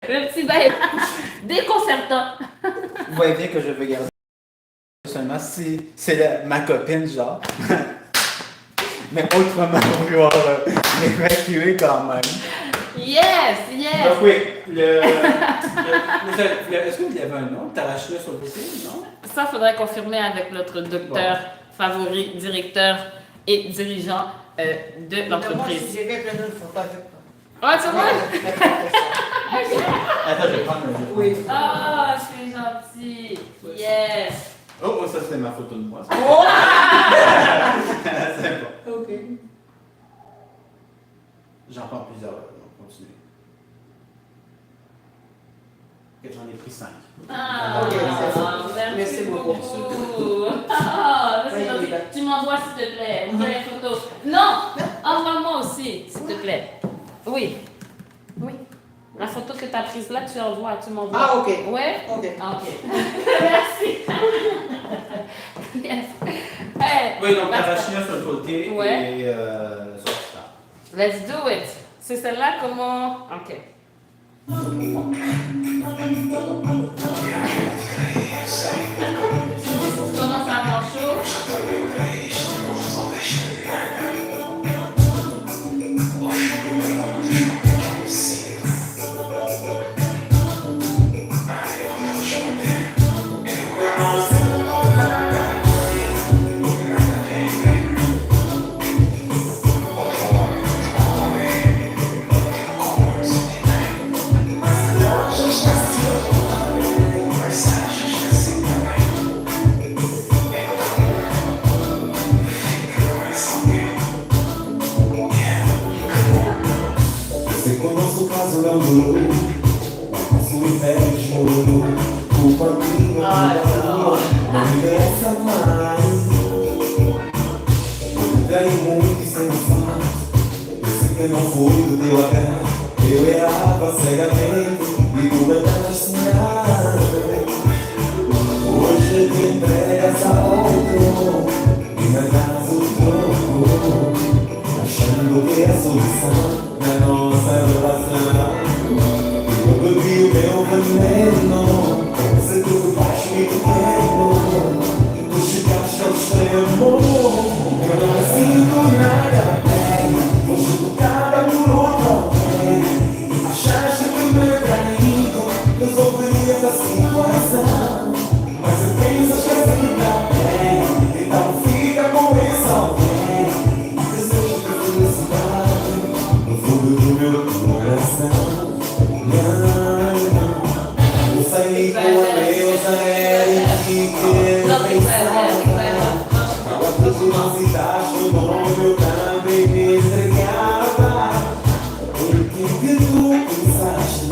Le petit bail déconcertant. Vous voyez bien que je veux garder seulement si c'est ma copine, genre. Mais autrement, on va pouvoir l'évacuer quand même. Yes, yes. Donc oui, est-ce que vous avez un nom? Tarachna sur le côté, non? Ça, faudrait confirmer avec notre docteur favori, directeur et dirigeant de l'entreprise. Moi, je dirais que nous, il ne faut pas faire ça. Ouais, c'est vrai? Attends, je vais prendre le jeu. Oui. Ah, c'est gentil. Yes. Oh, ça c'est ma photo de moi. Oh! C'est bon. Ok. J'en prends plusieurs, donc continuez. Ok, j'en ai pris 5. Ah, Ok, c'est bon. merci, Merci beaucoup. beaucoup. Ah, ça, c'est Oui, gentil. oui. Tu m'envoies, s'il te plaît. Envoie les photos. Non, envoie-moi aussi, s'il te plaît. Oui. Oui. La photo que tu as prise là, tu envoies, tu m'envoies. Ah, ok. Ouais? Ok. Ah, ok. Merci. Yes. Hey, Oui, donc Tarachna sur le côté Ouais. et sur le stade. let's do it. C'est celle-là, comment... Ok. Comment ça marche chaud? Você conhece o caso não durou, mas o inferno desmoronou. Culpa minha, não me interessa mais. Eu ganhei muito e sem noção. Eu sei que não foi do teu agrado. Eu errava cegamente e tu me das sinais. Hoje te entregas a outro e me das o troco, achando que é a solução na nossa relação. Eu bebi o meu veneno, sei tudo baixo e pequeno. Tu chegaste ao extremo, eu não sinto nada bem. Hoje tu cada por outro alguém. Achaste que me traído, resolverias a situação. Mas eu penso que assim tá bem, então fica com esse alguém. Desejo ter felicidade no fundo do meu coração. Não, eu saí com a Deus aérea que quero pensar. Tava tudo na cidade, o nome eu também me entregava. O que tu pensaste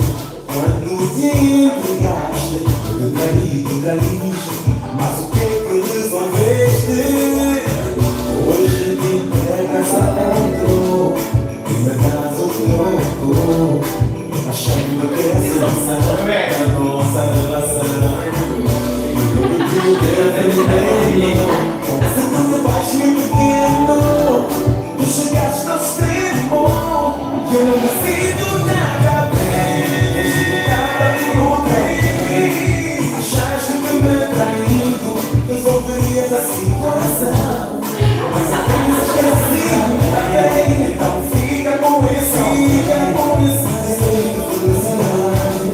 quando te entregaste? Eu traíste, mas o que resolveste? Hoje te entregas a outro e me das o troco, achando que é a solução da nossa relação. Eu bebi o teu veneno, sei tudo baixo e pequeno. Tu chegaste ao extremo, que eu não me sinto nada bem. Nada de outra. Achaste que me traído, resolverias a situação. Mas eu penso que assim tá bem, então fica com esse desejo de felicidade.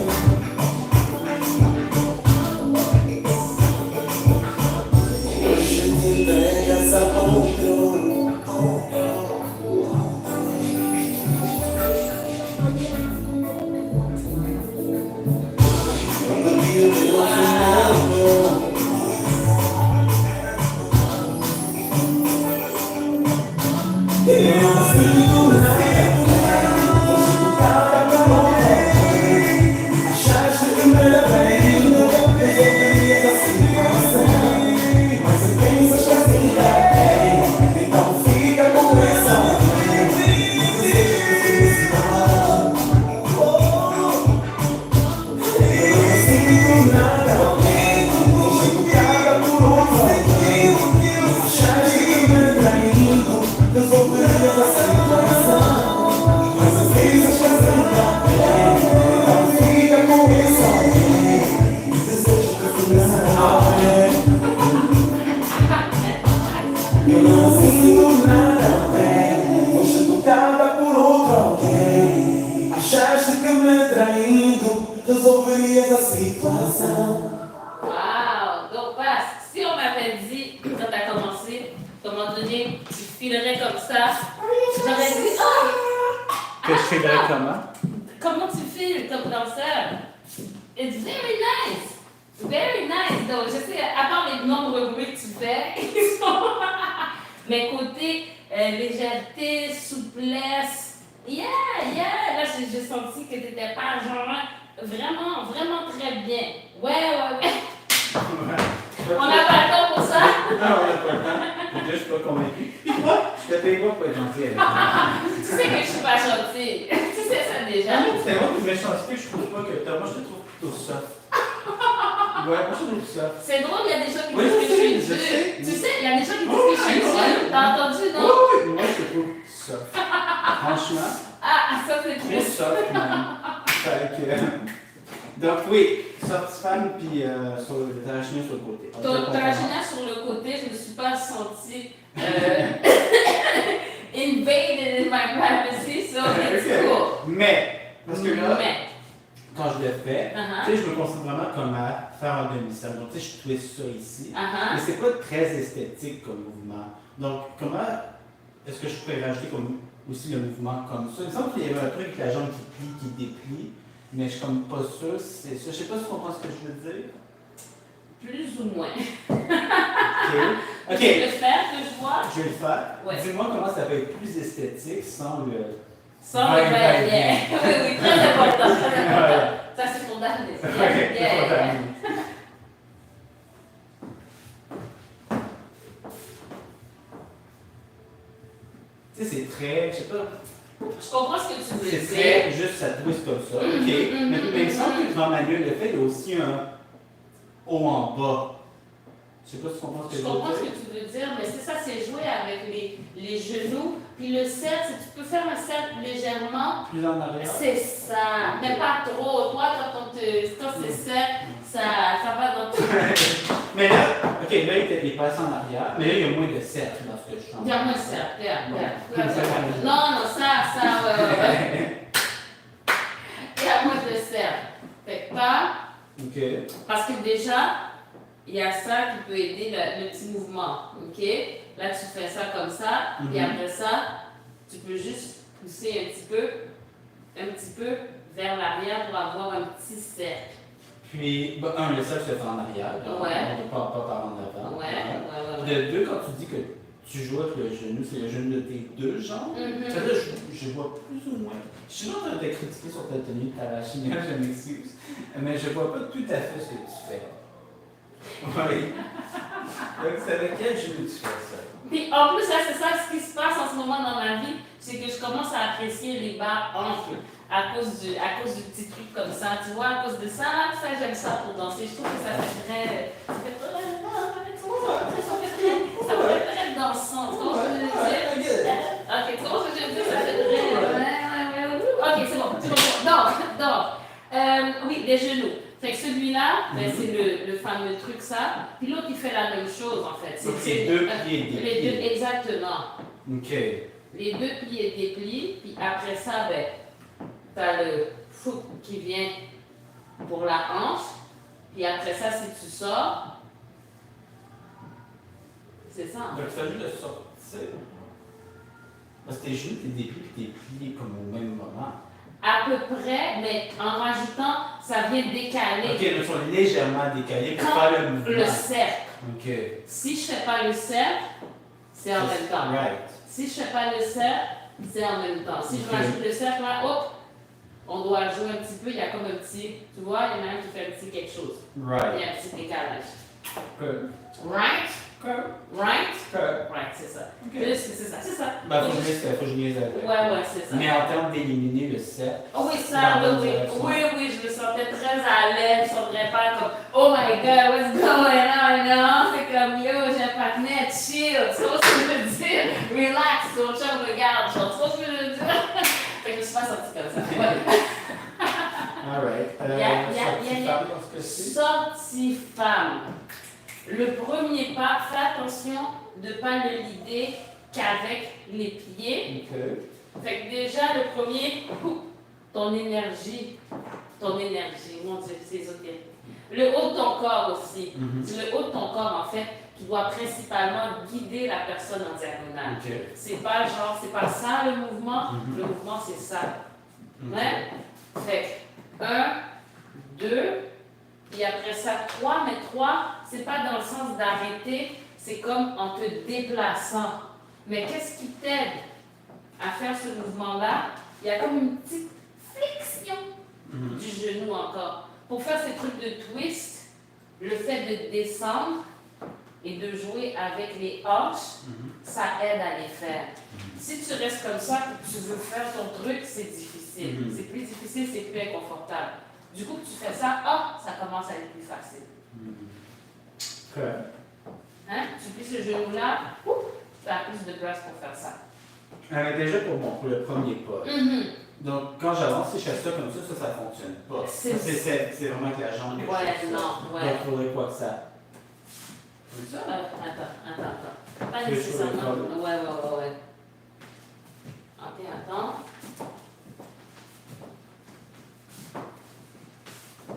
Hoje te entregas a outro. acha que me traindo resolveria a situação? Wow! Donc, passe. Si on m'avait dit, quand tu as commencé, à un moment donné, tu filerais comme ça, j'aurais dit, oh! Que je filerais comment? Comment tu files comme danseur? It's very nice! Very nice! Donc, je sais, à part les nombreux bruits que tu fais, ils sont... mais côté légèreté, souplesse, yeah! Là, j'ai senti que tu n'étais pas genre vraiment, vraiment très bien. Ouais. On n'a pas le temps pour ça? Non, on n'a pas le temps. Déjà, je suis pas convaincu. Puis toi, je te paye pas pour être gentil avec toi. Tu sais que je suis pas gentille. Tu sais ça déjà. C'est moi qui méchanceté, je trouve pas que t'as. Moi, je te trouve plutôt soft. Ouais, moi, je te trouve soft. C'est drôle, il y a des gens qui Oui, disent que je suis je dure. sais. Tu sais, il y a des gens qui disent que je suis dure. T'as entendu, non? Oui, moi, je te trouve soft. Franchement, Ah, ça c'est trop plus. soft, man. Fait que. Donc, oui, soft fan, puis sur le tarachina sur le côté. Ton tarachina sur le côté, je ne me suis pas sentie invaded in my privacy, so it's cool. Mais, parce que là, Mais, quand je le fais, uh-huh, tu sais, je me concentre vraiment comme à faire un demi-cercle. Donc, tu sais, je twist ça ici. uh-huh. Mais c'est pas très esthétique comme mouvement. Donc, comment est-ce que je pourrais rajouter comme, aussi le mouvement comme ça? Il me semble qu'il y avait un truc avec la jambe qui plie, qui déplie, mais je suis comme pas sûre si c'est ça. Je sais pas si tu comprends ce que je veux dire. Plus ou moins. Ok. Tu veux le faire que je vois? Je vais le faire. Ouais. Dis-moi comment ça peut être plus esthétique sans le. Sans le va-et-vient. Oui, très important, très important. Voilà. Ça, c'est ton dernier. Ok, c'est pas terminé. Tu sais, c'est très. Je sais pas. Je comprends ce que tu veux C'est dire. très juste, ça twist comme ça. Ok. Mais il me semble que dans Manuel le fait, il y a aussi un haut en bas. Je sais pas si tu comprends ce que Je je veux comprends ce dire. que tu veux dire, mais c'est ça, c'est jouer avec les genoux. Puis le cercle, tu peux faire un cercle légèrement. Plus en arrière. C'est ça, mais pas trop. Toi, quand c'est cercle, ça va dans tout. Mais là, ok, là, il passe en arrière, mais là, il y a moins de cercles dans ce que je chante. Il y a moins de cercle. Bon. Non, ouais. Il y a moins de cercle. Fait que pas. Ok. Parce que déjà, il y a ça qui peut aider le petit mouvement, ok? Là, tu fais ça comme ça, et après ça, tu peux juste pousser un petit peu vers l'arrière pour avoir un petit cercle. Puis, le cercle se fait en arrière, donc Ouais. on ne peut pas par en avant. Ouais. De deux, quand tu dis que tu joues avec le genou, c'est le genou de tes deux jambes. Mhm. Ça, là, je vois plus ou moins. Je suis en train de te critiquer sur ta tenue de tarachina, je m'excuse. Mais je vois pas tout à fait ce que tu fais. Oui. Donc, c'est avec quel genou tu fais ça? Puis en plus, là, c'est ça ce qui se passe en ce moment dans ma vie, c'est que je commence à apprécier les bas amples à cause du petit truc comme ça. Tu vois, à cause de ça, j'aime ça pour danser. Je trouve que ça fait très. Ça fait très dansant. Tu vois ce que je veux dire? Ok, tu vois ce que je veux dire? Ça fait très. Ok, c'est bon. Donc, oui, les genoux. Fait que celui-là, ben, c'est le fameux truc ça. Puis l'autre, il fait la même chose en fait. Donc, c'est deux pieds Les deux, dépliés. exactement. Ok. Les deux pliés déplient, puis après ça, ben, t'as le foot qui vient pour la hanche. Puis après ça, si tu sors, c'est ça. Donc, ça juste de sortir. Parce que tes genoux, t'es dépliés puis t'es plié comme au même moment. À peu près, mais en rajoutant, ça vient décaler. Ok, ils sont légèrement décalés pour Quand faire le mouvement. le cercle. Ok. Si je fais pas le cercle, c'est en même temps. Right. Si je fais pas le cercle, c'est en même temps. Si je Ok. rajoute le cercle là, hop, on doit jouer un petit peu, il y a comme un petit, tu vois, il y en a un qui fait un petit quelque chose. Il y Right. a un petit décalage. Good. Right? Good. Right? Good. Right, c'est ça. Ok. Plus, c'est ça, c'est ça. Ben, faut que je niaise avec. Ouais, c'est ça. Mais en termes d'éliminer le cercle, Oh oui, ça, Dans la bonne oui, direction. oui, je me sentais très à l'aise, je ne serais pas comme, oh my god, what's going on, non? C'est comme, yo, j'ai un partenaire, chill, tu vois ce que je veux dire? Relax, ton chum regarde, genre, tu vois ce que je veux dire? Fait que je me suis pas sortie comme ça. Ouais. alright. Sortie femme. Le premier pas, fais attention de ne pas le lider qu'avec les pieds. Ok. Fait que déjà, le premier, ton énergie, mon Dieu, c'est ésotérique. Le haut de ton corps aussi. C'est le haut de ton corps, en fait, qui doit principalement guider la personne en diagonale. OK. C'est pas genre, c'est pas ça le mouvement. Le mouvement, c'est ça. Ouais? Fait que 1, 2, et après ça 3, mais 3, c'est pas dans le sens d'arrêter, c'est comme en te déplaçant. Mais qu'est-ce qui t'aide à faire ce mouvement-là? Il y a comme une petite flexion du genou encore. Pour faire ces trucs de twist, le fait de descendre et de jouer avec les hanches, ça aide à les faire. Si tu restes comme ça, que tu veux faire ton truc, c'est difficile. C'est plus difficile, c'est plus inconfortable. Du coup, tu fais ça, ça commence à être plus facile. OK. Hein? Tu plies ce genou-là, tu as plus de place pour faire ça. Déjà pour le premier pas. Donc, quand j'avance, si je fais ça comme ça ne fonctionne pas. C'est vraiment que la jambe est Ouais, non, ouais. Donc, il faudrait quoi que ça? Attends. Pas nécessairement. Ouais. Ok, attends.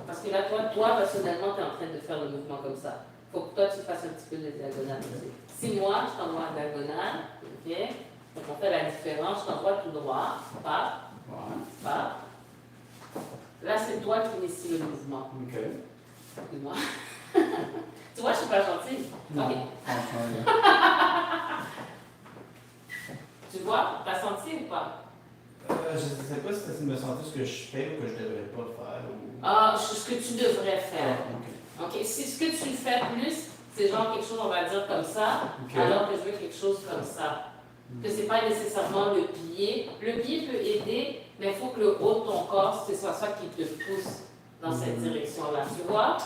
Parce que là, toi, personnellement, tu es en train de faire le mouvement comme ça. Il faut que toi, tu fasses un petit peu de diagonale aussi. Si moi, je t'envoie en diagonale, ok? Donc, on fait la différence. Je t'envoie tout droit. Pas. Là, c'est toi qui initie le mouvement. OK. Excuse-moi. Tu vois, je suis pas gentille. Non. Ok. Franchement, Tu vois, t'as senti ou pas? je ne sais pas si tu me sentais ce que je fais ou que je ne devrais pas faire. Ah, ce que tu devrais faire. OK. Ok, si ce que tu fais plus, c'est genre quelque chose, on va dire comme ça, Ok. alors que je veux quelque chose comme ça. Que c'est pas nécessairement le pied. Le pied peut aider, mais il faut que le haut de ton corps, ce soit ça qui te pousse dans cette direction-là. Tu vois?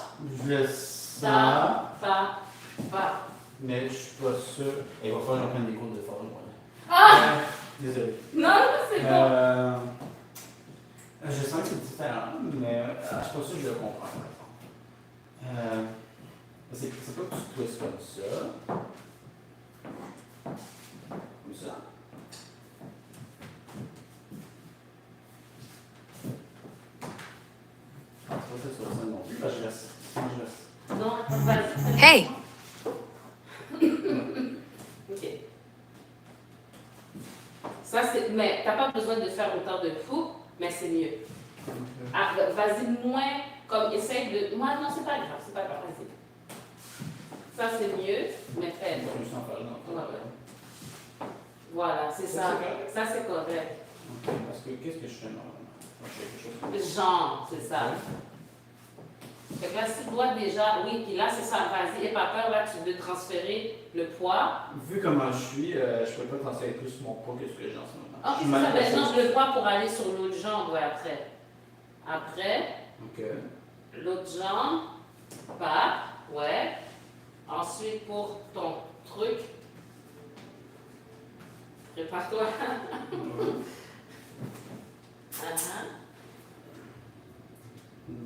Je le sens, Pas. mais je suis pas sûr. Il va falloir que j'en prenne des cours de forme. Désolé. Non, c'est bon. Je sens que c'est différent, mais je suis pas sûr que je le comprends. C'est pas que tu twistes comme ça. Comme ça. C'est pas ça que tu vas ça non plus, parce que je reste. Non, vas-y. Hey! Ok. Ça, c'est. Mais t'as pas besoin de faire autant de fou, mais c'est mieux. Ah, vas-y moins, comme essaye de. Moi, non, c'est pas grave, vas-y. Ça, c'est mieux, mais fais. Je sens pas, non. Voilà, c'est ça. Ça, c'est correct. Ok, parce que qu'est-ce que je fais normalement? Moi, je fais quelque chose comme ça. Genre, c'est ça. Fait que là, si tu dois déjà, oui, puis là, c'est ça, vas-y, n'aie pas peur, là, tu veux transférer le poids. Vu comment je suis, je peux pas transférer plus mon poids que ce que j'ai en ce moment. Ok, Je c'est suis ça, mal ben, placé. change le poids pour aller sur l'autre jambe, ouais, après. Après, Ok. l'autre jambe, pas, ouais. Ensuite, pour ton truc, prépare-toi.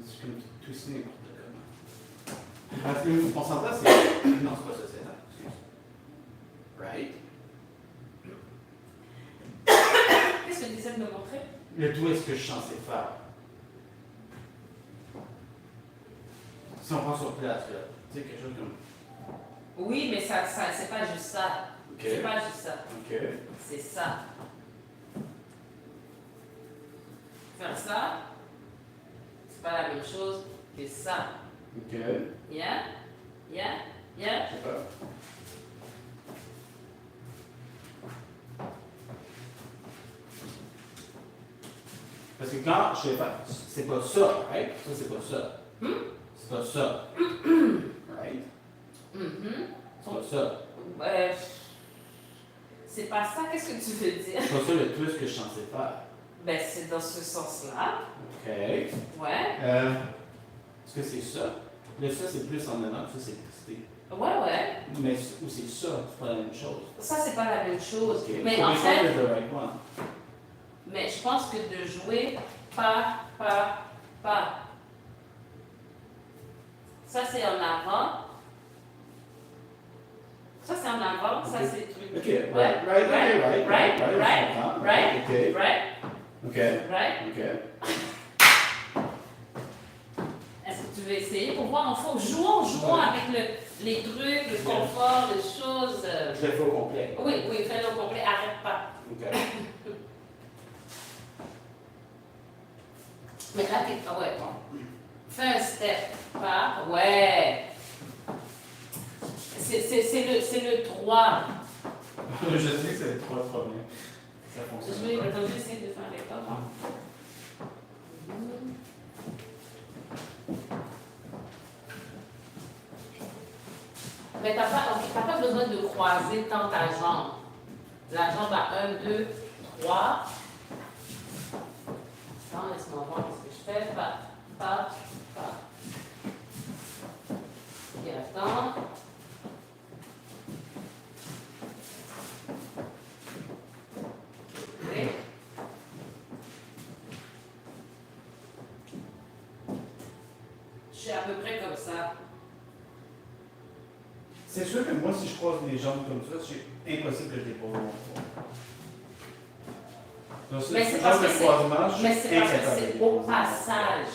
C'est comme tout ici n'importe comment. Parce que le pourcentage, c'est. Non, c'est pas ça, c'est là. Excuse. Right? Qu'est-ce que tu essaies de me montrer? Le twist que je suis censé faire. Si on prend sur place, là, tu sais, quelque chose comme. Oui, mais ça c'est pas juste ça. Ok. C'est pas juste ça. Ok. C'est ça. Faire ça, c'est pas la même chose que ça. Ok. Yeah? Yeah? Yeah? Je sais pas. Parce que quand je fais pas, c'est pas ça, right? Ça, c'est pas ça. C'est pas ça. Right? C'est pas ça. C'est pas ça, qu'est-ce que tu veux dire? C'est pas ça le twist que je suis censé faire. Ben, c'est dans ce sens-là. Ok. Ouais. Est-ce que c'est ça? Là, ça, c'est plus en avant, ça, c'est twisté. Ouais. Mais ou c'est ça, c'est pas la même chose. Ça, c'est pas la même chose. Ok. Mais So en which one fait, is the right one? mais je pense que de jouer pas. Ça, c'est en avant. Ça, c'est en avant. Ça, c'est truc. Ok, right. Right. Ok. Ok. Right? Ok. Est-ce que tu veux essayer pour voir en fond? Jouons avec les trucs, le confort, les choses. Je le fais au complet. Oui, fais-le au complet, arrête pas. Ok. Mais là, ouais, bon. Fais un step, pas. Ouais. C'est le 3. Je sais que c'est le 3 problème. Ça Je fonctionne. vais essayer de faire l'effort. Hein. Mais t'as pas besoin de croiser tant ta jambe. La jambe à 1, 2, 3. Attends, laisse-moi voir ce que je fais. Pas. Et attends. Oui. Je suis à peu près comme ça. C'est sûr que moi, si je croise les jambes comme ça, c'est impossible que je dépose mon poids. Donc, Mais c'est parce que c'est incapable au passage.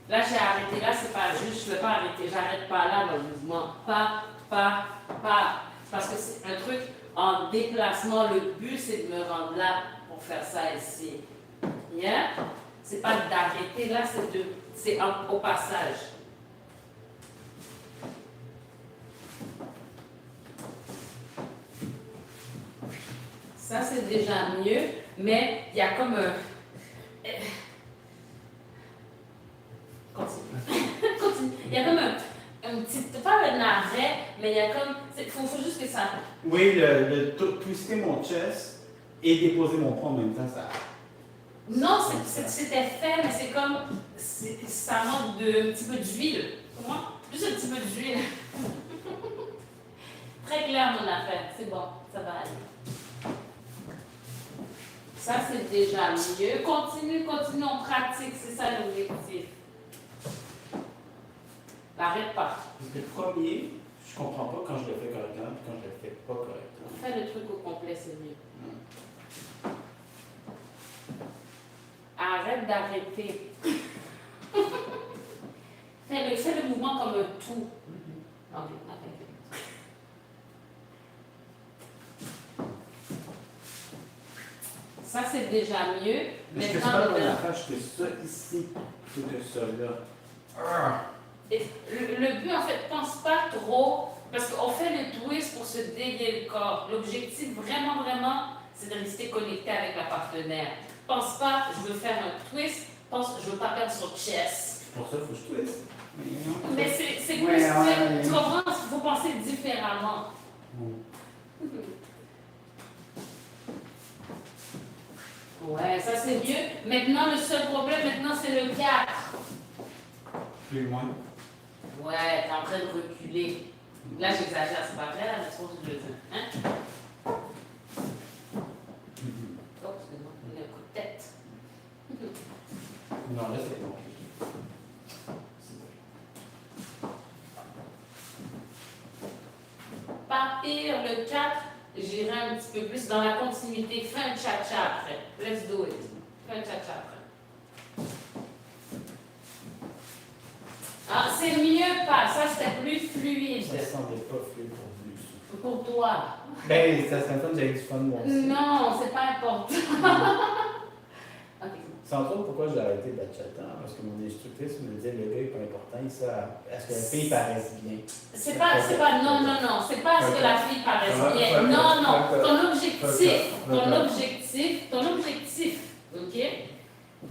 Là, j'ai arrêté. Là, c'est pas juste, je ne vais pas arrêter. J'arrête pas là dans le mouvement. Pas. Parce que c'est un truc en déplacement. Le but, c'est de me rendre là pour faire ça ici. Yeah? C'est pas d'arrêter là, c'est au passage. Ça, c'est déjà mieux, mais il y a comme un... Continue. Il y a comme un petit... Pas un arrêt, mais il y a comme... Il faut juste que ça... Oui, le twister mon chest et déposer mon poids en même temps, ça... Non, c'était fait, mais c'est comme... Ça manque de un petit peu d'huile. Comment? Juste un petit peu d'huile. Très clair, mon affaire. C'est bon, ça va aller. Ça, c'est déjà mieux. Continue, on pratique. C'est ça l'objectif. N'arrête pas. Parce que le premier, je comprends pas quand je le fais correctement et quand je le fais pas correctement. Fais le truc au complet, c'est mieux. Arrête d'arrêter. Fais le mouvement comme un tout. Ok, ça, c'est déjà mieux. Est-ce que c'est pas la même affaire que ça ici plutôt que ça là? Le but, en fait, pense pas trop, parce qu'on fait le twist pour se délier le corps. L'objectif, vraiment, c'est de rester connecté avec la partenaire. Pense pas, je veux faire un twist, pense, je veux pas perdre son chest. Pour ça, il faut que je twist. Mais c'est plus, tu comprends, il faut penser différemment. Ouais, ça c'est mieux. Maintenant, le seul problème, c'est le 4. Plus loin. Ouais, t'es en train de reculer. Là, j'exagère, c'est pas vrai, là, mais c'est trop de le dire. Hein? Oh, excuse-moi, il y a un coup de tête. Non, là, c'est bon. Pas pire, le 4, j'irai un petit peu plus dans la continuité. Fais un cha-cha après. Let's do it. Fais un cha-cha après. Ah, c'est mieux pas. Ça, c'était plus fluide. Ça semblait pas fluide pour lui. Pour toi. Ben, ça serait fun, j'avais du fun, moi aussi. Non, c'est pas important. Ok. C'est entre autres pourquoi j'ai arrêté bachata, parce que mon instructrice me disait le gars est pas important, il sait à ce que la fille paraisse bien. C'est pas, c'est pas ce que la fille paraisse bien. Non, ton objectif, ok,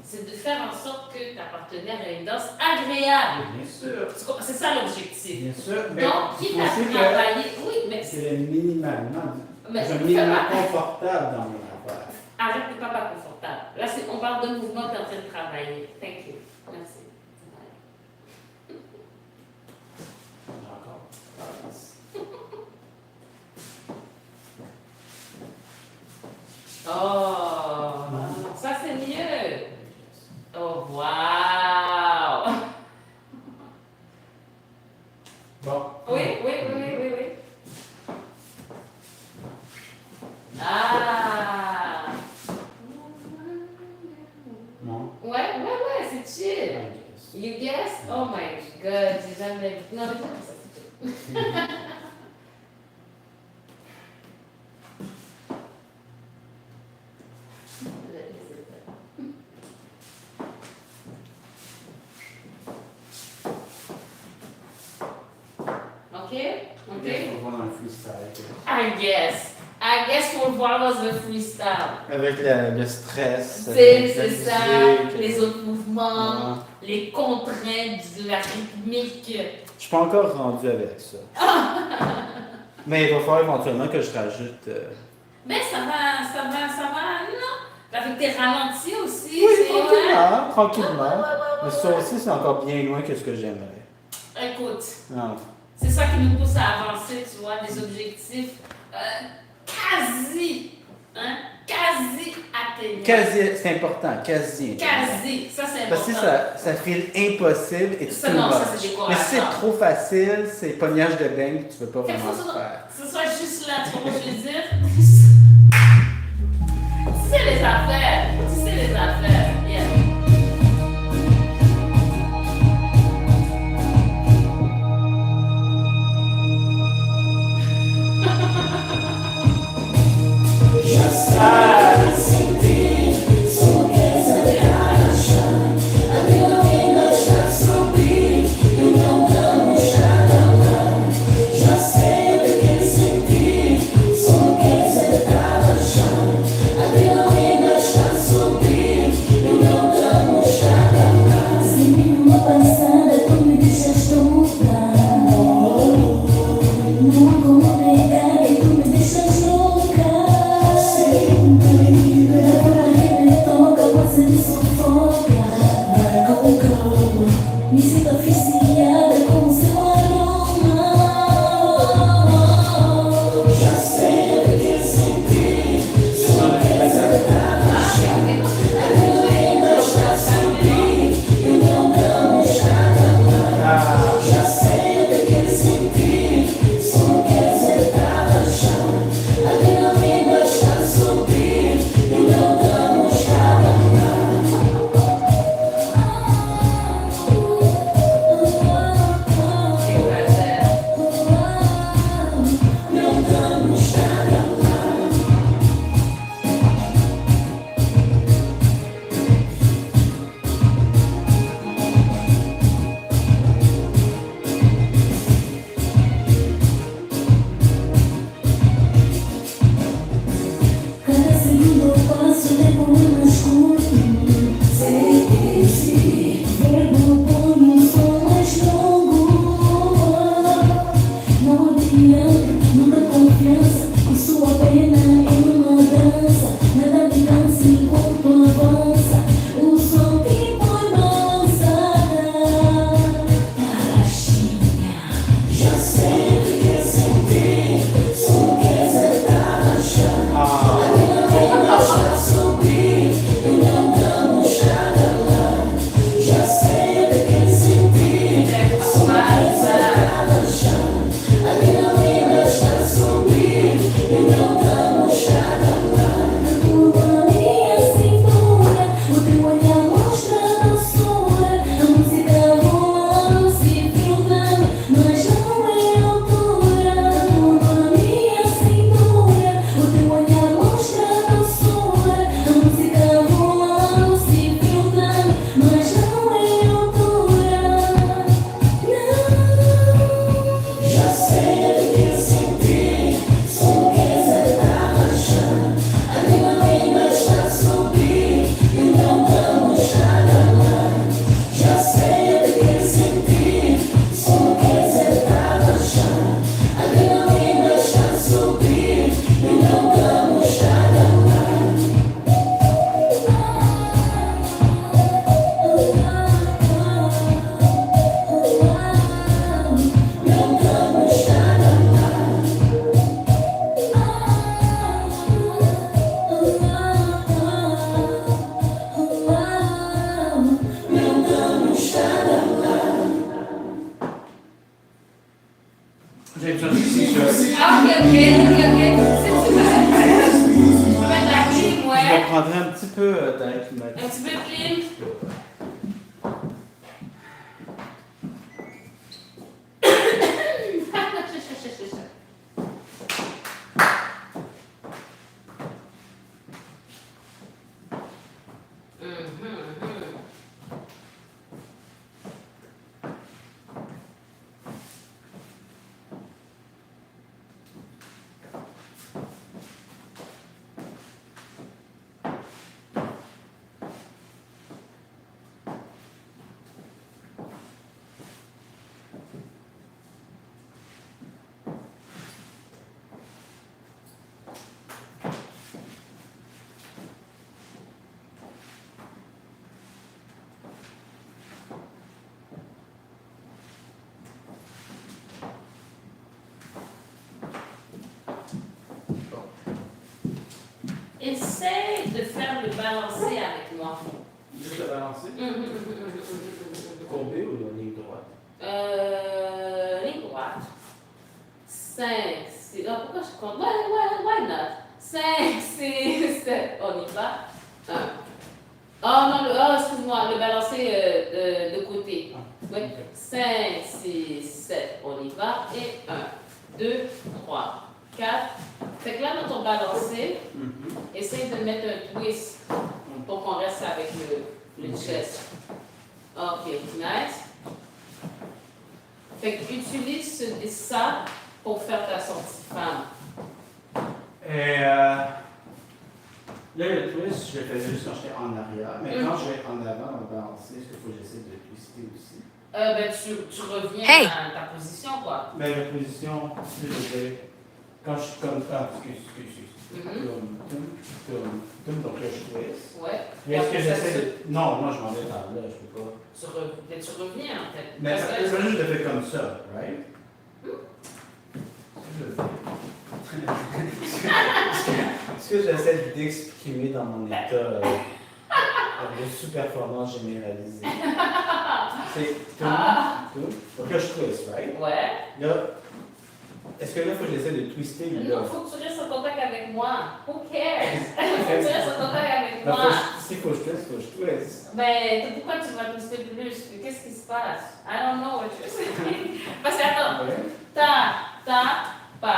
c'est de faire en sorte que ta partenaire ait une danse agréable. Bien sûr. C'est ça l'objectif. Bien sûr, mais Donc, quitte il faut à aussi que travailler, oui, mais c'est le minimalement, Mais je me fais mets pas. confortable dans mon affaire. arrête de pas confortable. Là, on parle d'un mouvement que tu es en train de travailler. Thank you. Merci. Encore. Oh, ça c'est mieux. Oh, wow. Bon. Oui. Ah. Non? Ouais, c'est chill. I guess. You guess? Oh my god, j'ai jamais vu. Non, mais ça, c'est tout. Ok? Ok, on va dans le freestyle. I guess faut le voir dans le freestyle. Avec le stress. C'est la ça, musique. les autres mouvements, Ouais. les contraintes de la rythmique. Je suis pas encore rendu avec ça. Mais il va falloir éventuellement que je rajoute. Mais ça va, non? Avec tes ralentis aussi. Oui, c'est- tranquillement, tranquillement. Ouais. Mais ça aussi, c'est encore bien loin que ce que j'aimerais. Écoute, Non. c'est ça qui nous pousse à avancer, tu vois, des objectifs quasi atteignables. Quasi, c'est important, quasi. Quasi, ça c'est important. Parce que si ça file impossible et tu Ça, te non, ça, moches. c'est décourageant. Mais si c'est trop facile, c'est pognage de beigne que tu veux pas Fait que vraiment faut faire. que ce soit juste là, tu vois ce que je veux dire? C'est les affaires, yeah. Uma passada, tu me deixaste louca. Não há como negar que tu me deixas louca. Agora que me toca, você me sufoca. Vai com calma, me sinto oficiada com seu aroma. Já sei o que sentir, só quer sentar no chão. Ainda está subindo e o meu não está calado. Já sei o que sentir, só quer sentar no chão. Ainda está subindo e o meu não está meu não está Cada segundo eu passo levo mais curto. Sei que se verbo põe um som mais longo. Não adianta, não dá confiança. Isso apenas é uma dança. Nada me cansa enquanto avança. O som que põe balançada. Tarraxinha, já sei o que é sentir. Só quer sentar no chão. Está subir e não damos nada. Já sei o que sentir. Só quer sentar no chão. A adrenalina está subir e não damos nada. Curva minha cintura, o teu olhar mostra doçura. A música voando, se filtrando, mas não é altura. Curva minha cintura, o teu olhar mostra doçura. A música voando, se filtrando, mas não é altura. Não, já sei o que sentir, só quer sentar no chão. A adrenalina está subir e não damos nada. Já sei o que sentir, só quer sentar no chão. A adrenalina está subir e não damos nada. Não damos Não damos J'ai besoin de quelque chose. Ah, ok. C'est super. Je vais mettre la clim, Je ouais. me prendrais un petit peu d'aide. Un petit peu de clim. film. Essaye de faire le balancer avec moi. Juste le balancer. Courbé ou en ligne droite? Ligne droite. 5, 6. Ah, pourquoi je compte? Why not? 5, 6, 7. On y va. 1. Oh non, excuse-moi, le balancer de côté. Oui. 5, 6, 7. On y va. Et 1, 2, 3, 4. Fait que là, dans ton balancé, essaye de mettre un twist pour qu'on reste avec le chest. Ok, nice. Fait que utilise ça pour faire ta sortie femme. Et là, le twist, je le faisais juste quand j'étais en arrière. Mais quand je vais en avant, on va balancer. Est-ce qu'il faut que j'essaie de twister aussi? Ben, tu reviens Hey! à ta position, quoi. Mais la position, je veux quand je suis comme ça, excuse. Donc là, je twist. Ouais. Mais est-ce que j'essaie de. Non, moi, je m'en vais par là, je peux pas. Tu reviens, en fait. Mais Parce que- je veux juste le faire comme ça, right? Est-ce que j'essaie d'exprimer dans mon état de sous-performance généralisée? C'est tout. Donc là, je twist, right? Ouais. Là, est-ce que là, il faut que j'essaie de twister ou là? Non, faut que tu restes en contact avec moi. Who cares? Faut que tu restes en contact avec Là, moi. s'il faut que je twist, faut que je twist. Mais pourquoi tu vas twister plus? Qu'est-ce qui se passe? I don't know what you're saying. Parce que attends. Ouais. Ta, pa.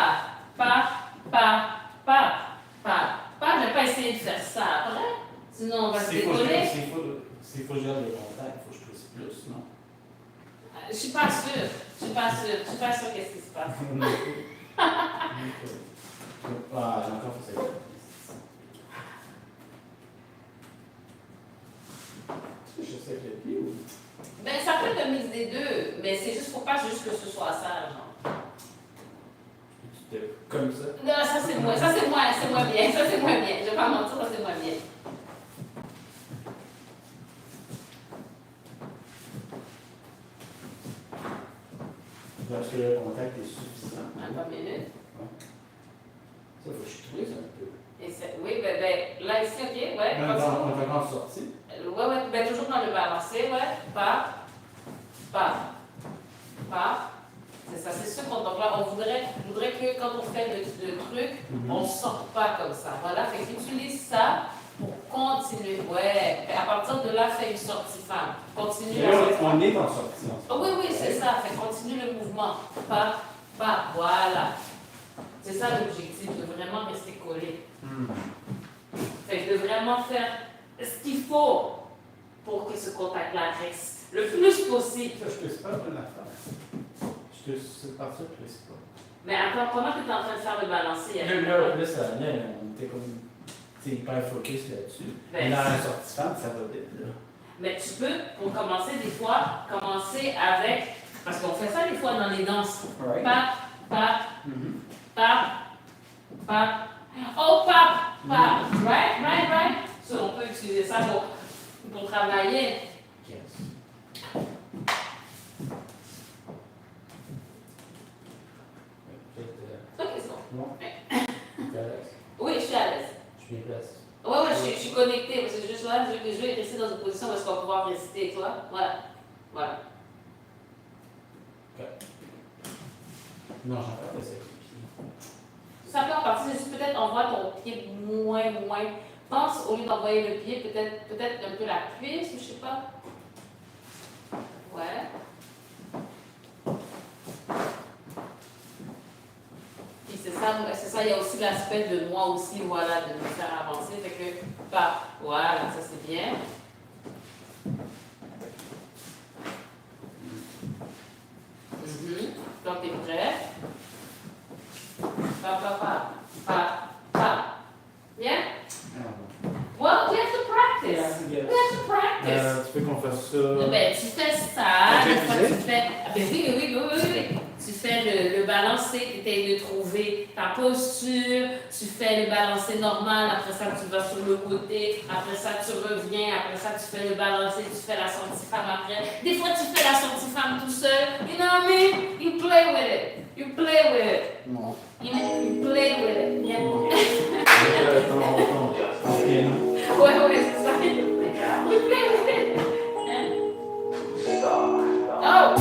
Je vais pas essayer de faire ça après. Sinon, on va se S'il faut que décoller. s'il faut que je garde le contact, il faut que je twist plus, non? Je suis pas sûre. Je suis pas sûre qu'est-ce qui se passe. Ah, j'ai encore fait ça. Est-ce que je sais le pied ou? Ben, ça peut être un mix des deux, mais c'est juste pour pas juste que ce soit ça, genre. Comme ça? Non, ça c'est moins bien. Ça c'est moins bien. Je vais pas mentir, ça c'est moins bien. Est-ce que le contact est suffisant? Attends une minute. Ça, il faut que je twist un peu. Oui, ben, là ici, ok, ouais. On est encore sorti. Ouais, ben toujours dans le balancé, ouais. Pas. C'est ça, c'est sûr qu'on donc là, on voudrait que quand on fait le truc, on ne sorte pas comme ça. Voilà, fait qu'utilise ça pour continuer. Ouais, et à partir de là, fais une sortie femme. Continue la sortie. On est en sortie. Oh, oui, c'est ça. Fait continue le mouvement. Pas, voilà. C'est ça l'objectif, de vraiment rester collé. Fait de vraiment faire ce qu'il faut pour que ce contact-là reste le plus possible. Je ne twist pas une affaire. C'est par ça que je twist pas. Mais attends, comment tu es en train de faire le balancer? Là, ça allait, on était comme. C'est hyper focus là-dessus. Ben, Mais dans la sortie femme, ça va vite, là. Mais tu peux, pour commencer, des fois, commencer avec. Parce qu'on fait ça des fois dans les danses. Right. Pap. Oh, pap. Right. So, on peut utiliser ça pour travailler. Yes. Ok, c'est bon. Non? Oui, je suis à l'aise. Je suis bien placé. Ouais, je suis connectée. Parce que juste là, je vais rester dans une position où est-ce qu'on va pouvoir réciter, tu vois. Voilà. Non, j'en parle de ça. Ça peut en partie, c'est juste peut-être on voit ton pied moins pense, au lieu d'envoyer le pied, peut-être un peu la cuisse, je sais pas. Ouais. Puis c'est ça, il y a aussi l'aspect de moi aussi, voilà, de me faire avancer. Fait que, bah, voilà, ça c'est bien. Donc, t'es prêt? Pa. Yeah? Well, we have to practice. We have to practice. Tu peux qu'on fasse ça. Ben, tu fais ça, des fois tu fais. Ah, ben oui. Tu fais le balancer, tu essaies de trouver ta posture, tu fais le balancer normal, après ça tu vas sur le côté, après ça tu reviens, après ça tu fais le balancer, tu fais la sortie femme après. Des fois tu fais la sortie femme tout seul, you know what I mean? You play with it. You play with it. Non. You play with it. Yeah. Ouais, c'est ça. You play with it. Oh!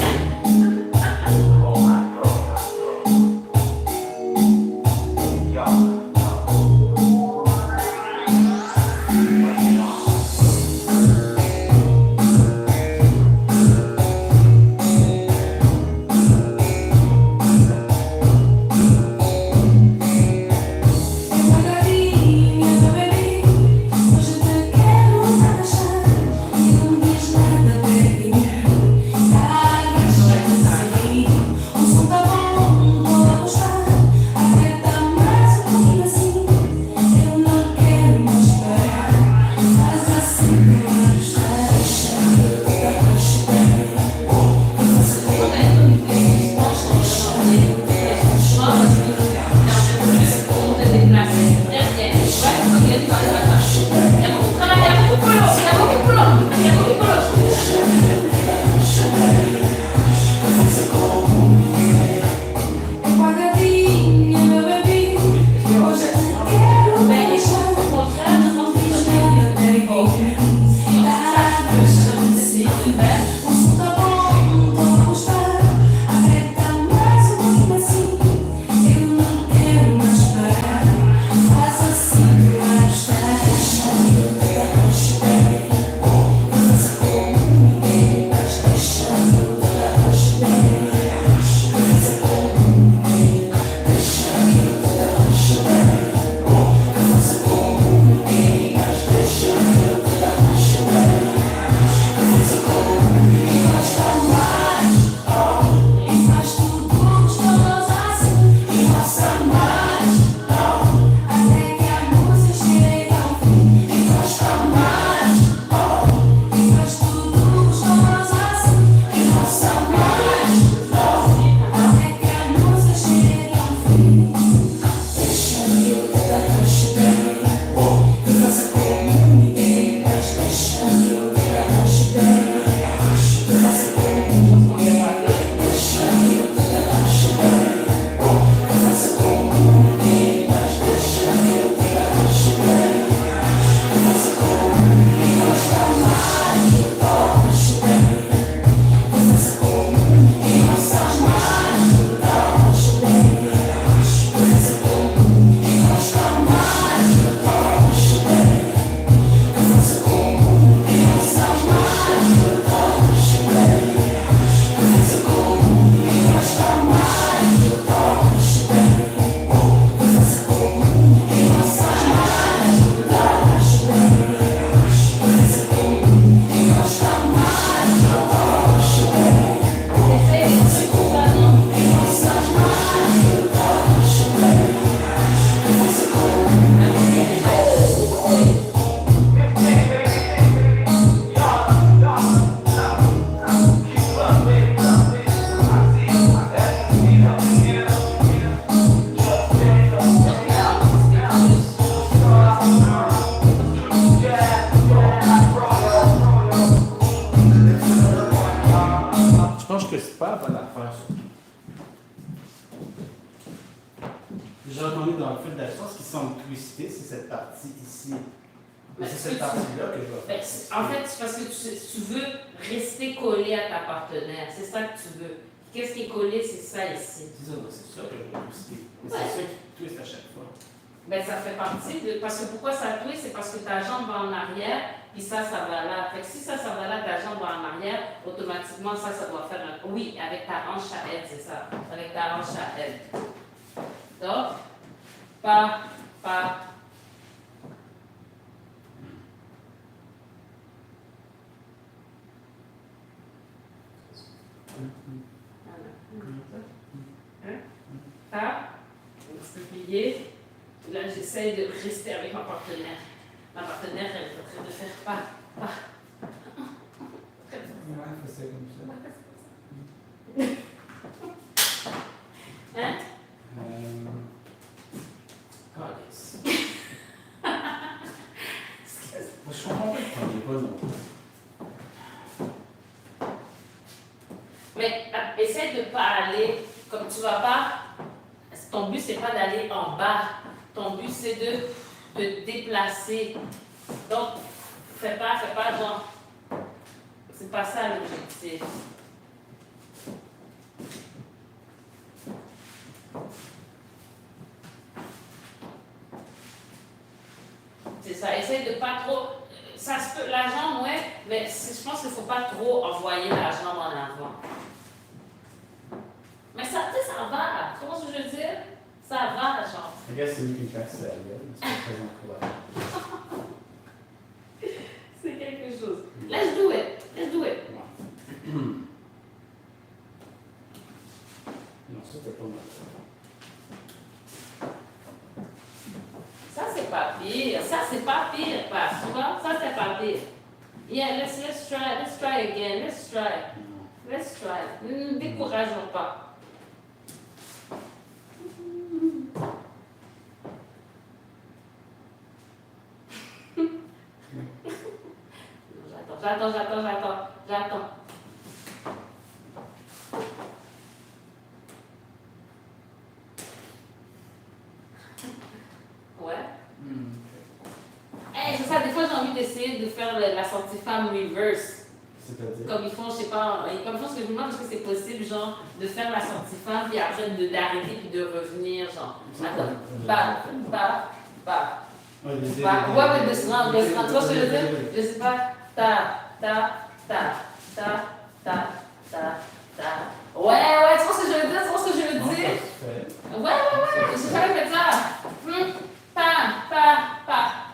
Genre, on est dans le fil d'action, ce qui semble twisté, c'est cette partie ici. C'est cette partie-là que je vais faire. En fait, c'est parce que tu veux rester collé à ta partenaire. C'est ça que tu veux. Qu'est-ce qui est collé, c'est ça ici. C'est ça que je veux twister. C'est ça qui twiste à chaque fois. Ben, ça fait partie de. Parce que pourquoi ça twist? C'est parce que ta jambe va en arrière, puis ça va là. Fait que si ça va là, ta jambe va en arrière, automatiquement, ça doit faire un. Oui, avec ta hanche à aide, c'est ça. Avec ta hanche à aide. Donc, pas. Pas. Un petit peu plié. Là, j'essaie de rester avec ma partenaire. Ma partenaire, elle est en train de faire pas. Ouais, c'est comme ça. Hein? Calice. Je comprends pas le pas non. Mais essaie de ne pas aller, comme tu vas pas, ton but c'est pas d'aller en bas, ton but c'est de te déplacer. Donc, fais pas genre, c'est pas ça l'objectif. C'est ça, essaye de pas trop, ça se peut, la jambe, ouais, mais je pense qu'il faut pas trop envoyer la jambe en avant. Mais ça, tu sais, ça va. Tu comprends ce que je veux dire? Ça va, la jambe. Je regarde, c'est lui qui me fait ça, mais c'est pas très incroyable. C'est quelque chose. Let's do it. Let's do it. Non, ça, c'est pas mal. Ça, c'est pas pire. Ça, c'est pas pire, pas. Tu vois? Ça, c'est pas pire. Yeah, let's try. Let's try again. Let's try. Let's try. Ne décourageons pas. J'attends. Ouais. Hey, c'est ça, des fois j'ai envie d'essayer de faire la sortie femme reverse. C'est-à-dire? Comme ils font, je sais pas, comme je pense que je me demande est-ce que c'est possible, genre, de faire la sortie femme, puis après d'arrêter, puis de revenir, genre. Attends. Bah. Ouais, Ouais, mais de se rendre, tu vois ce que je veux dire? Je sais pas. Ta. Ouais, tu vois ce que je veux dire? Ouais. J'ai jamais fait ça.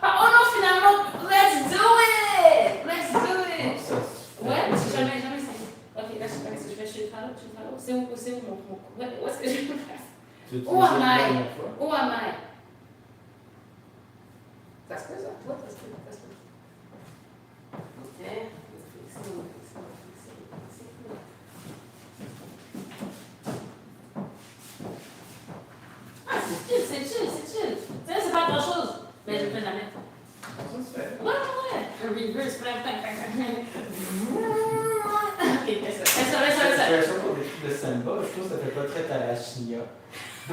Oh non, finalement, let's do it! Ouais, parce que jamais ça. Ok, là, je sais pas ce que je fais. Je suis le C'est où mon. Ouais, où est-ce que je vais faire? Où am I? Ça se peut, ça? Ouais, ça se peut. Ok. Ah, c'est chill. Tu sais, c'est pas grand-chose. Mais je fais jamais. Ça se fait. Ouais. Un reverse, plein. Ok, fais ça. Je fais ça pour des trucs de samba, je trouve que ça fait pas très Tarashnia. Tu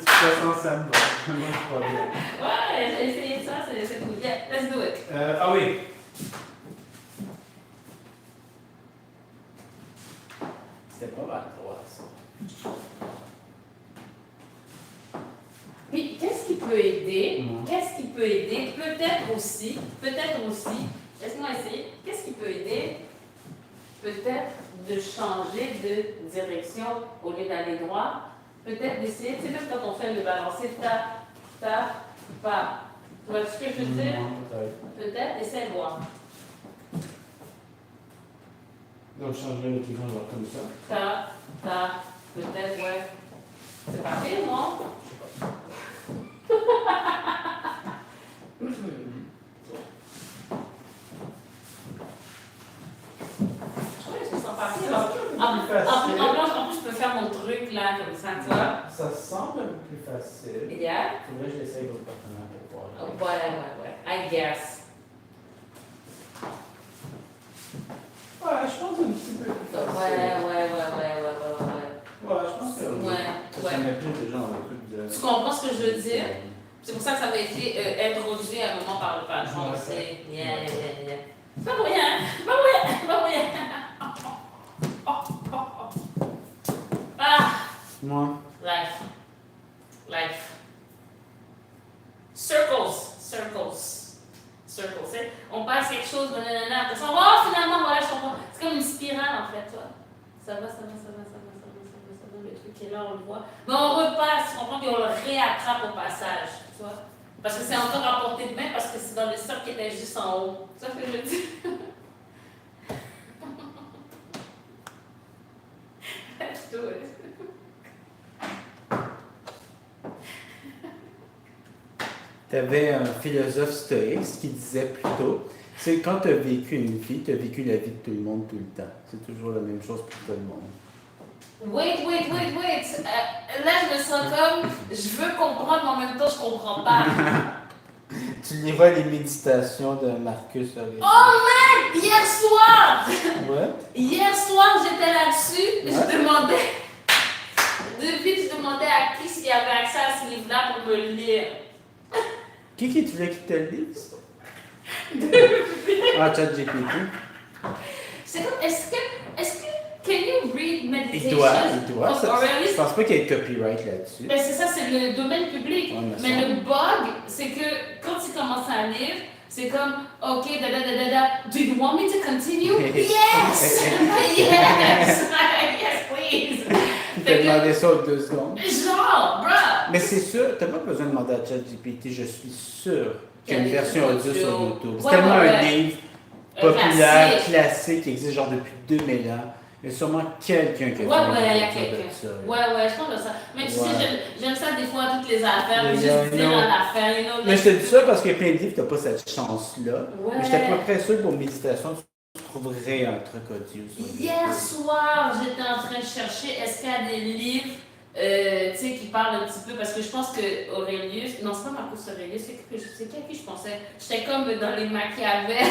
fais sans samba, moi je crois bien. Ouais, j'ai essayé ça, c'est cool. Yeah, let's do it. Ah oui. C'était pas mal droit, ça. Puis, qu'est-ce qui peut aider? Peut-être aussi, laisse-moi essayer. Qu'est-ce qui peut aider? Peut-être de changer de direction au lieu d'aller droit. Peut-être d'essayer, tu sais, même quand on fait le balancer, pas. Tu vois ce que je veux dire? Peut-être, essaie de voir. Donc, je changerai le client comme ça. Peut-être, ouais. C'est pas pire, non? En plus, je peux faire mon truc là, comme ça, tu vois. Ça semble un peu plus facile. Yeah. Faudrait que je l'essaye avec votre partenaire pour voir. Ouais. I guess. Ouais, je pense un petit peu plus facile. Ouais. Ouais, je pense que oui. Ouais. Ça met plus de gens dans le truc de... Tu comprends ce que je veux dire? C'est pour ça que ça m'a été introduit à un moment par le patron. Ouais. C'est yeah. C'est pas pour rien. Ah! Moi. Life. choses, nanana. Après, oh, finalement, voilà, je comprends. C'est comme une spirale, en fait, toi. Ça va, le truc est là, on le voit. Mais on repasse, on comprend qu'on le réattrape au passage, tu vois. Parce que c'est encore à portée de main, parce que c'est dans le cercle qui était juste en haut. C'est ça que je dis. Let's do it. Tu avais un philosophe stoïque qui disait plutôt, c'est quand tu as vécu une vie, tu as vécu la vie de tout le monde tout le temps. C'est toujours la même chose pour tout le monde. Wait. Là, je me sens comme, je veux comprendre, mais en même temps, je comprends pas. Tu liras les méditations de Marcus Aurélien. Oh man! Hier soir! Ouais. Hier soir, j'étais là-dessus. Ouais. Je demandais. Depuis, je demandais à qui s'il avait accès à ce livre-là pour me le lire. Qui tu voulais qu'il te le lise? Ah, ChatGPT. C'est comme, est-ce que, can you read meditation? Il doit. of Ça, Aurelius? je pense pas qu'il y ait copyright là-dessus. Ben c'est ça, c'est le domaine public. Ouais, mais le bug, c'est que quand tu commences à lire, c'est comme, ok, do you want me to continue? Yes! Yes! Yes, please! Il t'a demandé ça aux 2 secondes. Genre, bruh! Mais c'est sûr, t'as pas besoin de demander à ChatGPT, je suis sûr qu'il y a une Il y a des version audio audio. sur YouTube. C'est Ouais, tellement ouais, un ouais. livre populaire, Classique. classique, qui existe genre depuis 2000 ans. Il y a sûrement quelqu'un qui a fait Ouais, une il y a version quelqu'un. de ça. Ouais, je pense que ça. Mais tu Ouais. sais, j'aime ça des fois, toutes les affaires, Mais juste dire non. à la fin, you know. Mais je te dis ça parce qu'il y a plein de livres, t'as pas cette chance-là. Ouais. Mais j'étais pas près sûr pour méditation, tu trouverais un truc audio sur YouTube. Hier soir, j'étais en train de chercher, est-ce qu'il y a des livres, tu sais, qui parlent un petit peu, parce que je pense que Aurelius, non, c'est pas Marcus Aurelius, c'est qui à qui je pensais? J'étais comme dans les Machiavel,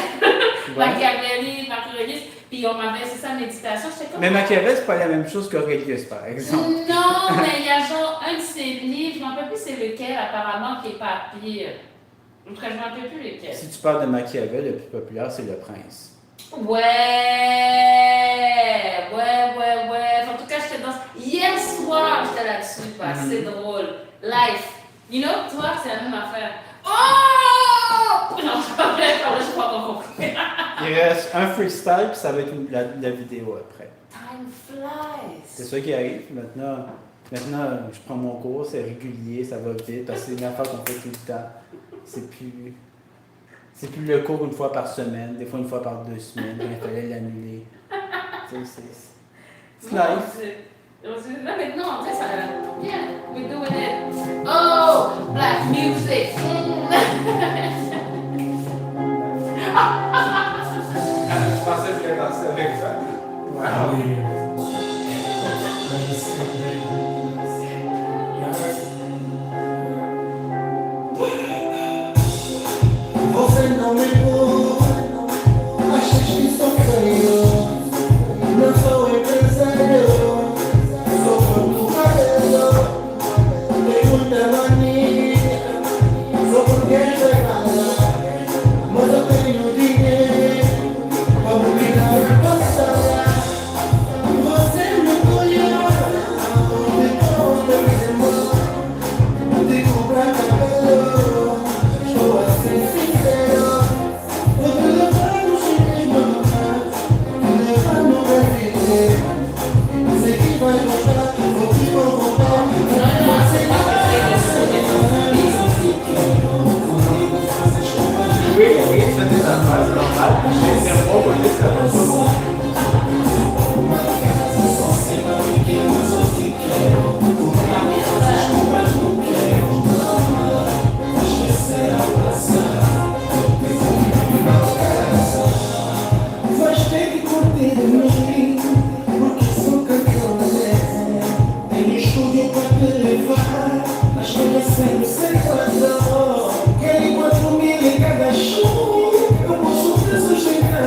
Machiavelli, Marcus Aurelius, puis on m'avait, c'est ça, méditation, j'étais comme... Mais Machiavel, c'est pas la même chose qu'Aurelius, par exemple. Non, mais il y a genre un de ses livres, je m'en rappelle plus c'est lequel, apparemment, qui est pas pire. En tout cas, je m'en rappelle plus lequel. Si tu parles de Machiavel, le plus populaire, c'est Le Prince. Ouais. En tout cas, j'étais dans... Hier soir, j'étais là-dessus, quoi. C'est drôle. Life. You know, toi, c'est la même affaire. Oh! Non, je pas vrai, je sais pas comment compris. Il reste un freestyle, puis ça va être la vidéo après. Time flies. C'est ça qui arrive. Maintenant, je prends mon cours, c'est régulier, ça va vite, parce que c'est une affaire qu'on fait tout le temps. C'est plus le cours une fois par semaine, des fois une fois par 2 semaines, il fallait l'annuler. C'est life. Là maintenant, tu sais, ça. Yeah, we're doing it. Oh, black music. Je pensais que je voulais danser avec ça. Você não me pôs, achas que sou feio? Não sou empresário, sou português. Tenho muita mania, sou burguês da casa, mas eu tenho dinheiro para me dar a passar. Você me colheu, de conta de mão, de comprar cabelo. Estou a ser sincero, vou te levar no cinema, te levar no Brasil. Sei que vai gostar, vou te contar. Você vais ter que curtir de mim, porque sou cantora. Tenho estúdio para te levar, mas conhecendo sem razão. Quero 4 mil em cada show, eu posso te sustentar.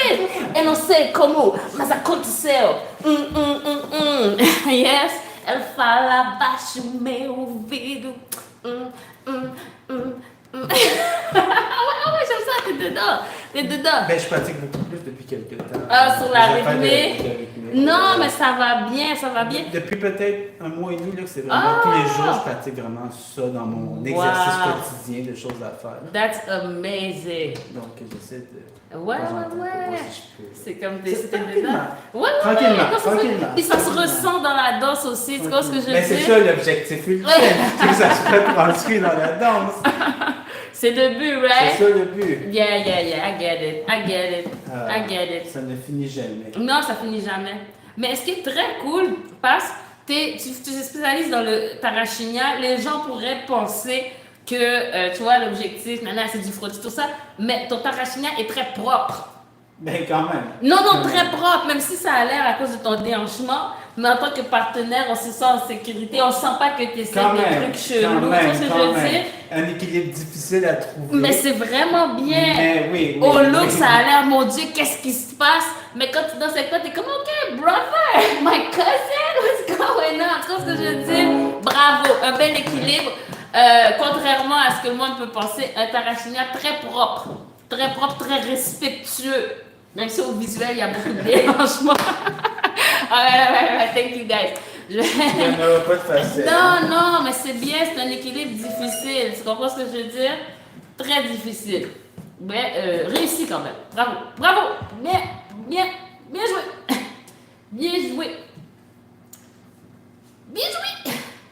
it! Eu não sei como, mas aconteceu. Yes, ela fala baixo meu ouvido. Ouais, j'aime ça, t'es dedans. Ben, je pratique beaucoup plus depuis quelques temps. Ah, sur la Les affaires de rythmée? rythmée. Non, mais ça va bien, ça va bien. Depuis peut-être un mois et demi, là, que c'est vraiment Ah! tous les jours, je pratique vraiment ça dans mon exercice quotidien de choses à faire. That's amazing. Donc, j'essaie de. Ouais, de temps en temps, ouais, pour voir ouais. si je peux. C'est comme des... C'est C'était tranquillement. dedans. Ouais, Tranquillement, non, c'est ça. tranquillement. Puis ça se Tranquillement. ressent dans la danse aussi, tu vois ce que je veux Mais c'est dire? ça l'objectif ultime, c'est que ça soit transcrit dans la danse. C'est le but, C'est right? ça le but. Yeah, I get it. Ça ne finit jamais. Non, ça finit jamais. Mais ce qui est très cool, parce que tu te spécialises dans le Tarashinia, les gens pourraient penser que, tu vois, l'objectif, c'est du frottis, tout ça, mais ton Tarashinia est très propre. Ben, quand même. Non, très propre, même si ça a l'air à cause de ton déhanchement, mais en tant que partenaire, on se sent en sécurité, on sent pas que tu essaies Quand des même. trucs chelous, Quand tu vois même, ce que je quand veux même. dire? Un équilibre difficile à trouver. Mais c'est vraiment bien. Mais oui, oui. Au look, oui. ça a l'air, mon Dieu, qu'est-ce qui se passe? Mais quand tu danses avec toi, t'es comme, OK, brother, my cousin, what's going on? Tu vois ce que je veux dire? Bravo, un bel équilibre. Contrairement à ce que le monde peut penser, un Tarashinia très propre, très respectueux. Même si au visuel, il y a beaucoup de dérangement. Thank you guys. Il n'y en aura pas de facile. Non, mais c'est bien, c'est un équilibre difficile. Tu comprends ce que je veux dire? Très difficile. Mais réussi quand même. Bravo. Bien joué. Bien joué.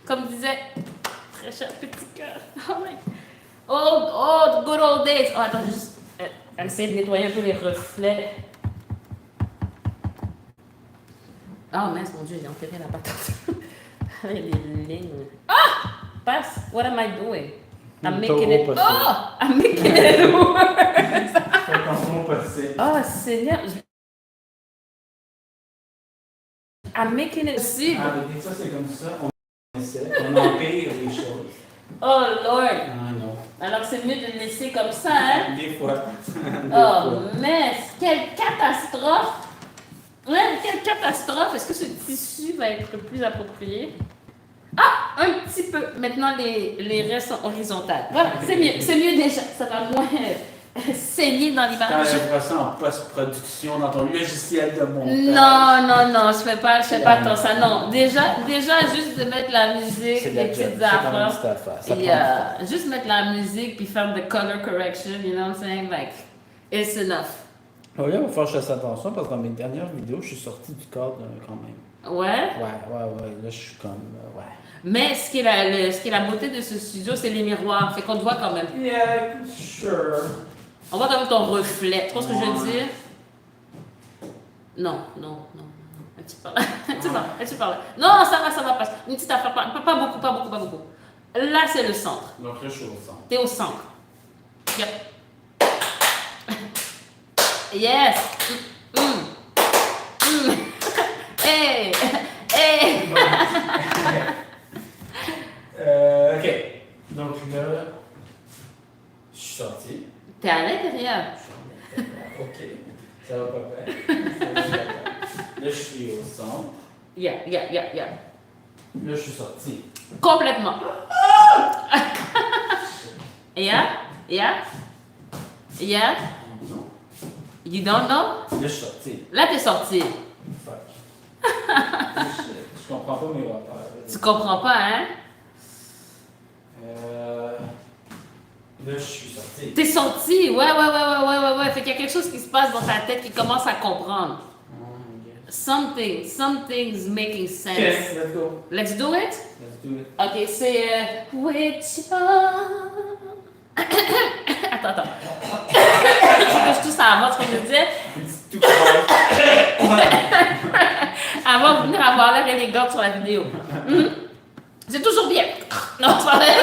Comme disait très cher petit cœur. Oh, good old days. Oh, attends, juste essayer de nettoyer un peu les reflets. Oh mince, mon Dieu, j'ai enterré la patate. Les lignes. Ah! Passe. What am I doing? I'm making it. Oh! I'm making it worse. Fait qu'on va passer. Oh, Seigneur. I'm making it possible. Ah, mais des fois, c'est comme ça. On empire les choses. Oh, Lord. Ah, non. Alors, c'est mieux de le laisser comme ça, hein? Des fois. Oh, mais quelle catastrophe! Ouais, quelle catastrophe! Est-ce que ce tissu va être plus approprié? Ah, un petit peu. Maintenant, les restes sont horizontales. Voilà, c'est mieux déjà. Ça va moins saigner dans les Quand barres. tu feras ça en post-production dans ton logiciel de montage. Non, je fais pas tant ça. Non, déjà, juste de mettre la musique, C'est de les la job. petites C'est quand même affaires. cette affaire. Ça Et prend juste mettre la musique puis faire the color correction, you know what I'm saying? Like, it's enough. Oui, il va falloir que je fasse attention parce que dans mes dernières vidéos, je suis sorti du cadre quand même. Ouais. Ouais. Là, je suis comme. Ouais. Mais ce qui est la beauté de ce studio, c'est les miroirs. Fait qu'on te voit quand même. Yeah, sure. On voit quand même ton reflet. Tu vois ce que je veux dire? Non. Un petit par là. Un petit par là. Non, ça va passer. Une petite affaire. Pas beaucoup. Là, c'est le centre. Donc là, je suis au centre. T'es au centre. Yep. Yes. Hey. Ok. Donc là, je suis sorti. T'es à l'intérieur. Ok. Ça va pas bien. Là, je suis au centre. Yeah. Là, je suis sorti. Complètement. Yeah. Non. You don't know? Là, je suis sorti. Là, t'es sorti. Fuck. Je comprends pas mes repères. Tu comprends pas, hein? Là, je suis sorti. T'es sorti. Ouais. Fait qu'il y a quelque chose qui se passe dans ta tête qui commence à comprendre. Something's making sense. Ok, let's go. Let's do it? Let's do it. Ok, c'est with your... Attends. Je tousse avant, ce que je disais. Tout correct. Avant de venir avoir l'air élégante sur la vidéo. C'est toujours bien. Non, c'est pas vrai.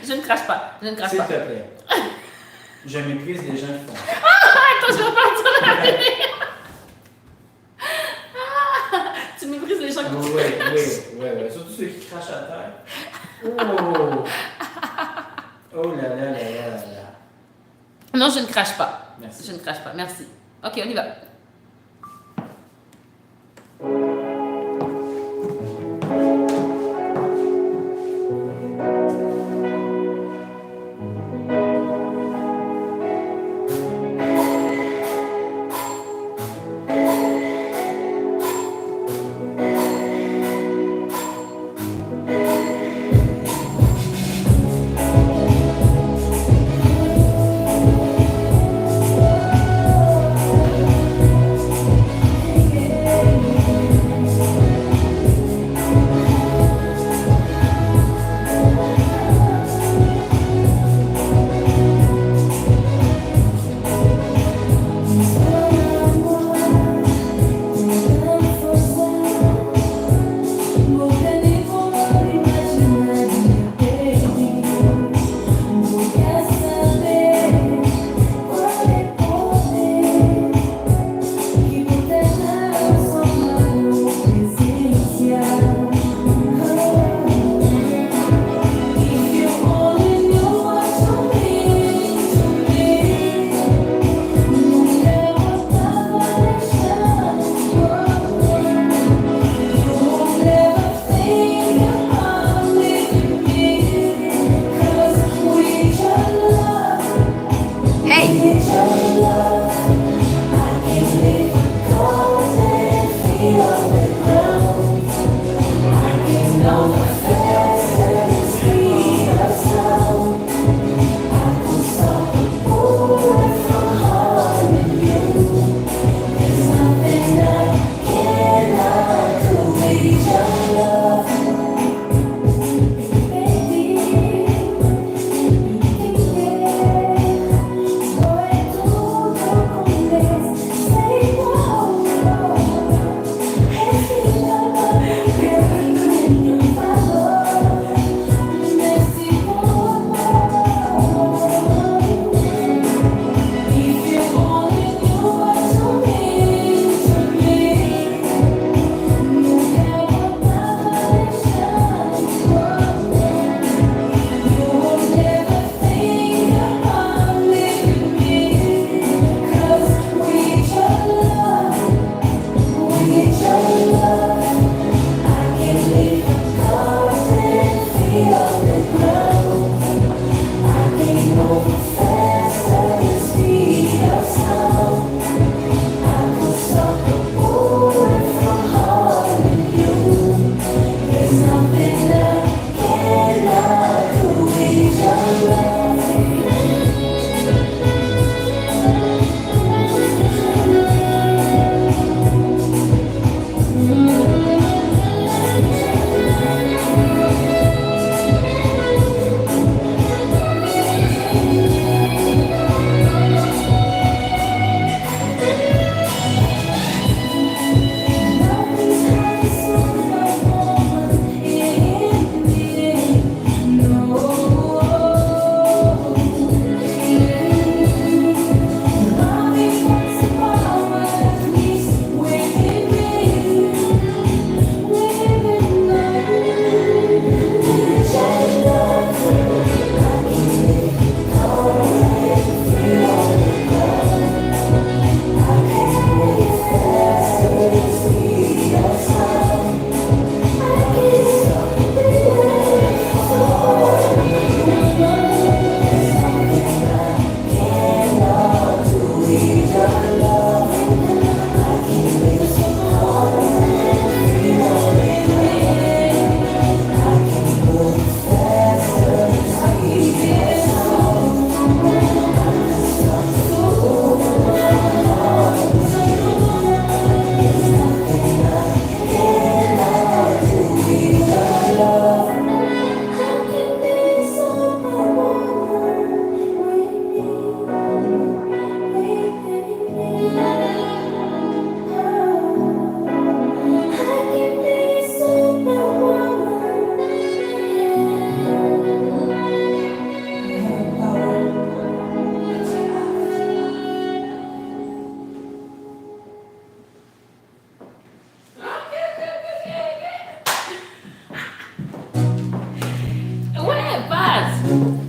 Je ne crache pas. S'il te plaît. Je méprise les gens qui font. Attends, je vais repartir la vidéo. Tu méprises les gens qui font. Oui. Surtout ceux qui crachent à terre. Oh là là. Non, je ne crache pas. Merci. Je ne crache pas. Merci. Ok, on y va.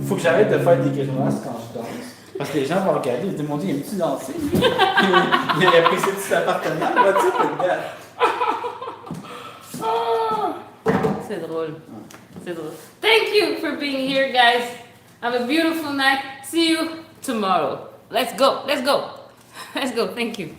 Faut que j'arrête de faire des grimaces quand je danse. Parce que les gens vont regarder, ils disent, mon Dieu, aime-tu danser? Il a apprécié tout appartement. What's up with that? C'est drôle. C'est drôle. Thank you for being here, guys. Have a beautiful night. See you tomorrow. Let's go. Let's go. Let's go. Thank you.